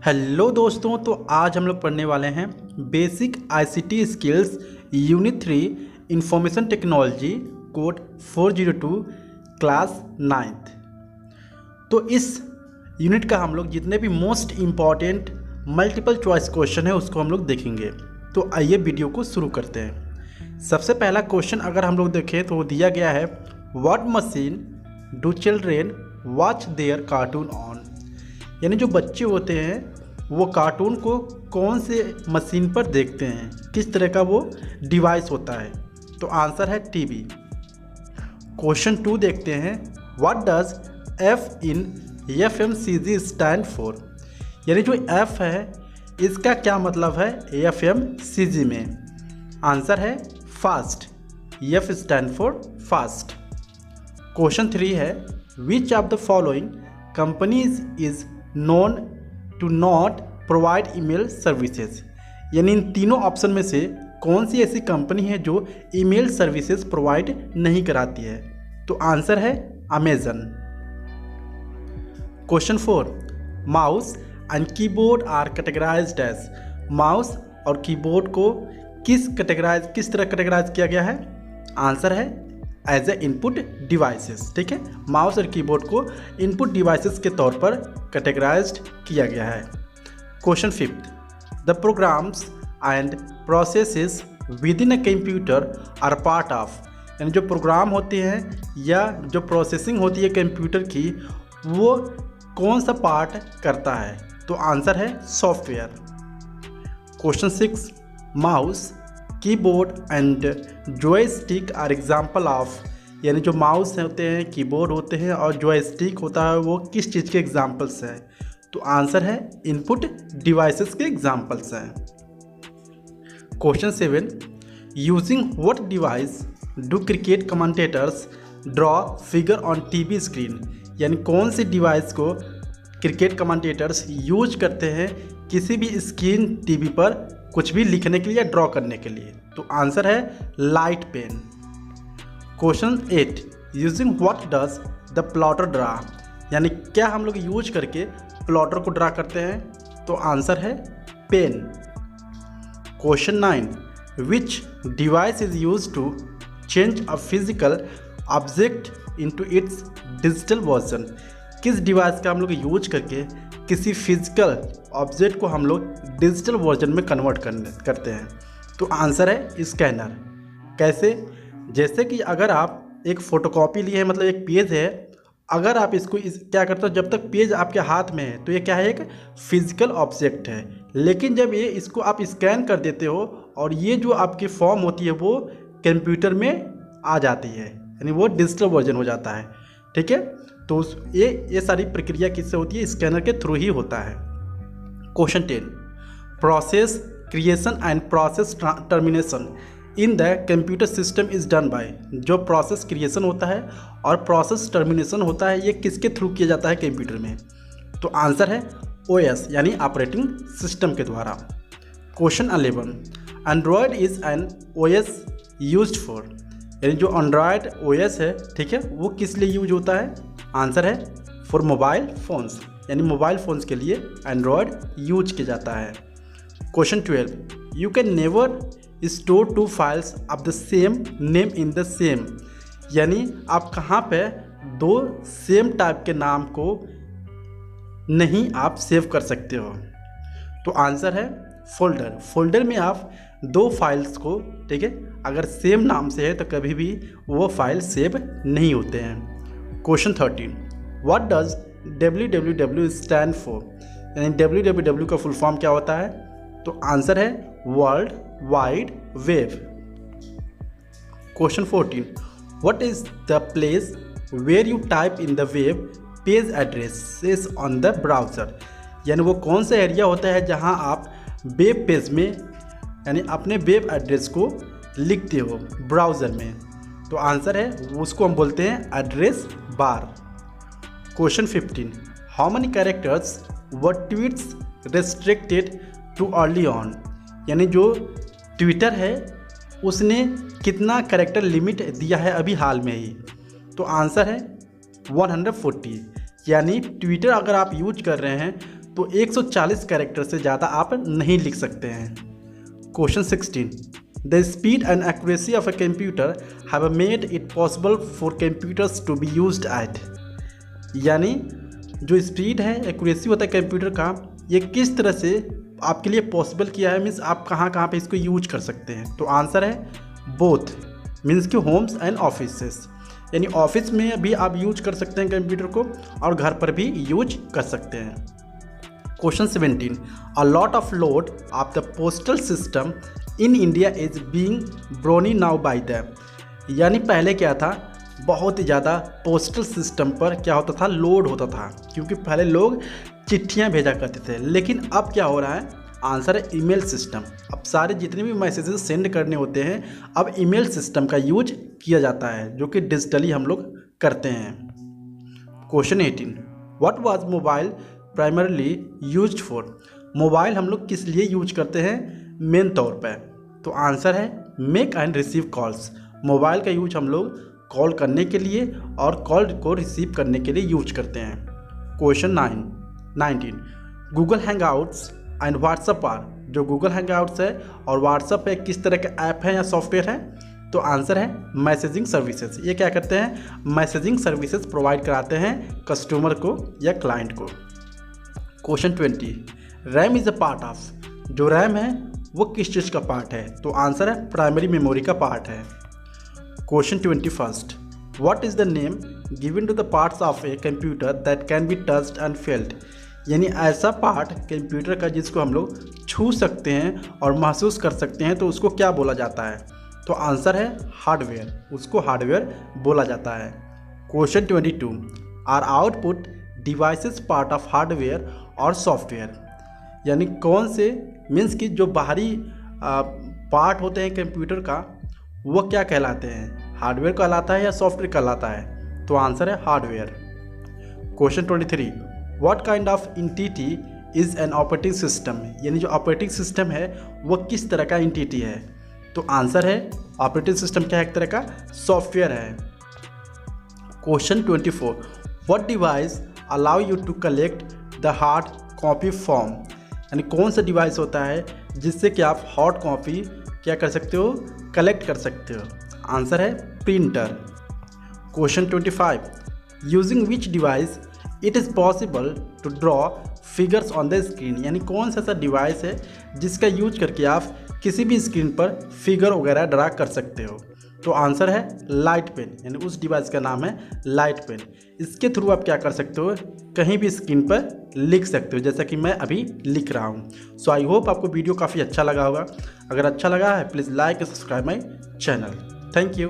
Hello दोस्तों, तो आज हम लोग पढ़ने वाले हैं basic ICT skills unit 3 information technology code 402 class 9th। तो इस यूनिट का हम लोग जितने भी most important multiple choice question है उसको हम लोग देखेंगे। तो आइए वीडियो को शुरू करते हैं। सबसे पहला क्वेश्चन अगर हम लोग देखें तो दिया गया है what machine do children watch their cartoon on. यानी जो बच्चे होते हैं वो कार्टून को कौन से मशीन पर देखते हैं, किस तरह का वो डिवाइस होता है। तो आंसर है टीवी। क्वेश्चन 2 देखते हैं what does F in FMCG stand for. यानी जो एफ है इसका क्या मतलब है एफएमसीजी में। आंसर है fast. F stand for fast. Question 3 है which of the following companies is known to not provide email services. यानी इन तीनों ऑप्शन में से कौन सी ऐसी कंपनी है जो ईमेल सर्विसेज प्रोवाइड नहीं कराती है। तो आंसर है Amazon. Question 4 mouse and keyboard are categorised as. Mouse और कीबोर्ड को किस तरह कैटेगराइज किया गया है। आंसर है एज ए इनपुट डिवाइसेस। ठीक है, माउस और कीबोर्ड को इनपुट डिवाइसेस के तौर पर कैटेगराइज्ड किया गया है। Question 5 the programs and processes within a computer are part of. यानी जो प्रोग्राम होते हैं या जो प्रोसेसिंग होती है कंप्यूटर की वो कौन सा पार्ट करता है। तो आंसर है software. Question 6 mouse keyboard and joystick are example of. यानी जो माउस होते हैं, कीबोर्ड होते हैं और जॉयस्टिक होता है वो किस चीज़ के एग्जाम्पल्स हैं। तो आंसर है इनपुट डिवाइसेस के एग्जाम्पल्स हैं। Question 7 using what device do cricket commentators draw figure on TV screen. यानी कौन सी डिवाइस को क्रिकेट कमेंटेटर्स यूज करते हैं किसी भी स्क्रीन टीवी पर कुछ भी लिखने के लिए या ड्रॉ करने के लिए। तो आंसर है light pen. Question 8 using what does the plotter draw. यानी क्या हम लोग यूज करके प्लॉटर को ड्रा करते हैं। तो आंसर है pen. Question 9 which device is use to change a physical object into its digital version. किस डिवाइस का हम लोग यूज करके किसी फिजिकल ऑब्जेक्ट को हम लोग डिजिटल वर्जन में कन्वर्ट करते हैं। तो आंसर है स्कैनर। कैसे, जैसे कि अगर आप एक फ़ोटोकॉपी लिए हैं, मतलब एक पेज है, अगर आप इसको क्या करते हो जब तक पेज आपके हाथ में है तो ये क्या है एक फिजिकल ऑब्जेक्ट है। लेकिन जब ये इसको आप स्कैन कर देते हो और ये जो आपकी फॉर्म होती है वो कंप्यूटर में आ जाती है, यानी वो डिजिटल वर्जन हो जाता है। ठीक है, तो ये सारी प्रक्रिया किससे होती है, स्कैनर के थ्रू ही होता है। Question 10 process creation and process termination in the computer system is done by. जो प्रोसेस क्रिएशन होता है और प्रोसेस टर्मिनेशन होता है ये किसके थ्रू किया जाता है कंप्यूटर में। तो आंसर है ओएस यानी ऑपरेटिंग सिस्टम के द्वारा। Question 11 Android is an OS used for. यानी जो एंड्रॉयड ओएस है, ठीक है, वो किस लिए यूज होता है। आंसर है फॉर मोबाइल फ़ोन्स। यानी मोबाइल फ़ोन्स के लिए एंड्रॉयड यूज किया जाता है। Question 12 you can never store 2 files of the same name in the same. यानी आप कहाँ पे 2 सेम टाइप के नाम को नहीं आप सेव कर सकते हो। तो आंसर है फोल्डर। फोल्डर में आप 2 फाइल्स को, ठीक है, अगर सेम नाम से है तो कभी भी वो फाइल सेव नहीं होते हैं। Question 13 what does www stand for. यानी www का फुल फॉर्म क्या होता है। तो आंसर है world wide web. Question 14 what is the place where you type in the web page addresses on the browser. यानी वो कौन सा एरिया होता है जहां आप वेब पेज में यानी अपने वेब एड्रेस को लिखते हो ब्राउज़र में। तो आंसर है उसको हम बोलते हैं address bar. Question 15 how many characters were tweets restricted too early on. यानी जो ट्विटर है उसने कितना कैरेक्टर लिमिट दिया है अभी हाल में ही। तो आंसर है 140। यानी ट्विटर अगर आप यूज कर रहे हैं तो 140 कैरेक्टर से ज़्यादा आप नहीं लिख सकते हैं। Question 16, the speed and accuracy of a computer have made it possible for computers to be used at, यानी जो स्पीड है, एक्यूरेसी होता है कंप्यूटर का, ये किस तरह से आपके लिए पॉसिबल किया है, मीन्स आप कहाँ कहाँ पे इसको यूज कर सकते हैं। तो आंसर है बोथ, मीन्स कि होम्स एंड ऑफिसेस, यानी ऑफिस में भी आप यूज कर सकते हैं कंप्यूटर को और घर पर भी यूज कर सकते हैं। Question 17, a lot of load of the postal system in India is being borne now by them, यानी पहले क्या था, बहुत ही ज़्यादा पोस्टल सिस्टम पर क्या होता था, लोड होता था, क्योंकि पहले लोग चिट्ठियाँ भेजा करते थे। लेकिन अब क्या हो रहा है, आंसर है ईमेल सिस्टम। अब सारे जितने भी मैसेजेस सेंड करने होते हैं अब ईमेल सिस्टम का यूज किया जाता है, जो कि डिजिटली हम लोग करते हैं। Question 18, what was mobile primarily used for, mobile हम लोग किस लिए यूज करते हैं मेन तौर पर। तो आंसर है make and receive calls, mobile का यूज हम लोग कॉल करने के लिए और कॉल को रिसीव करने के लिए यूज करते हैं। Question 19, Google Hangouts and WhatsApp are, जो गूगल हैंगआउट्स है और व्हाट्सएप है किस तरह का ऐप है या सॉफ्टवेयर है। तो आंसर है मैसेजिंग सर्विसेज, ये क्या करते हैं, मैसेजिंग सर्विसेज प्रोवाइड कराते हैं कस्टमर को या क्लाइंट को। Question 20, RAM is a part of, जो रैम है वो किस चीज़ का पार्ट है। तो आंसर है प्राइमरी मेमोरी का पार्ट है। Question 21, what is the name given to the parts of a computer that can be touched and felt, यानी ऐसा पार्ट कंप्यूटर का जिसको हम लोग छू सकते हैं और महसूस कर सकते हैं, तो उसको क्या बोला जाता है। तो आंसर है हार्डवेयर, उसको हार्डवेयर बोला जाता है। Question 22, are output devices part of hardware और सॉफ्टवेयर, यानी कौन से, मीन्स कि जो बाहरी पार्ट होते हैं कंप्यूटर का वो क्या कहलाते हैं, हार्डवेयर कहलाता है या सॉफ्टवेयर कहलाता है। तो आंसर है hardware. Question 23, what kind of entity is an operating system, यानी जो ऑपरेटिंग सिस्टम है वो किस तरह का एंटिटी है। तो आंसर है ऑपरेटिंग सिस्टम क्या है, एक तरह का सॉफ्टवेयर है। Question 24, what device allow you to collect the hard copy form, यानी कौन सा डिवाइस होता है जिससे कि आप हार्ड कॉपी क्या कर सकते हो, कलेक्ट कर सकते हो। आंसर है printer. Question 25, using which device it is possible to draw figures on the screen, यानी कौन सा ऐसा डिवाइस है जिसका यूज करके आप किसी भी स्क्रीन पर फिगर वगैरह ड्रा कर सकते हो। तो आंसर है लाइट पेन, यानी उस डिवाइस का नाम है लाइट पेन। इसके थ्रू आप क्या कर सकते हो, कहीं भी स्क्रीन पर लिख सकते हो, जैसा कि मैं अभी लिख रहा हूँ। सो आई होप आपको वीडियो काफ़ी अच्छा लगा होगा। अगर अच्छा लगा है please like and subscribe my channel. Thank you.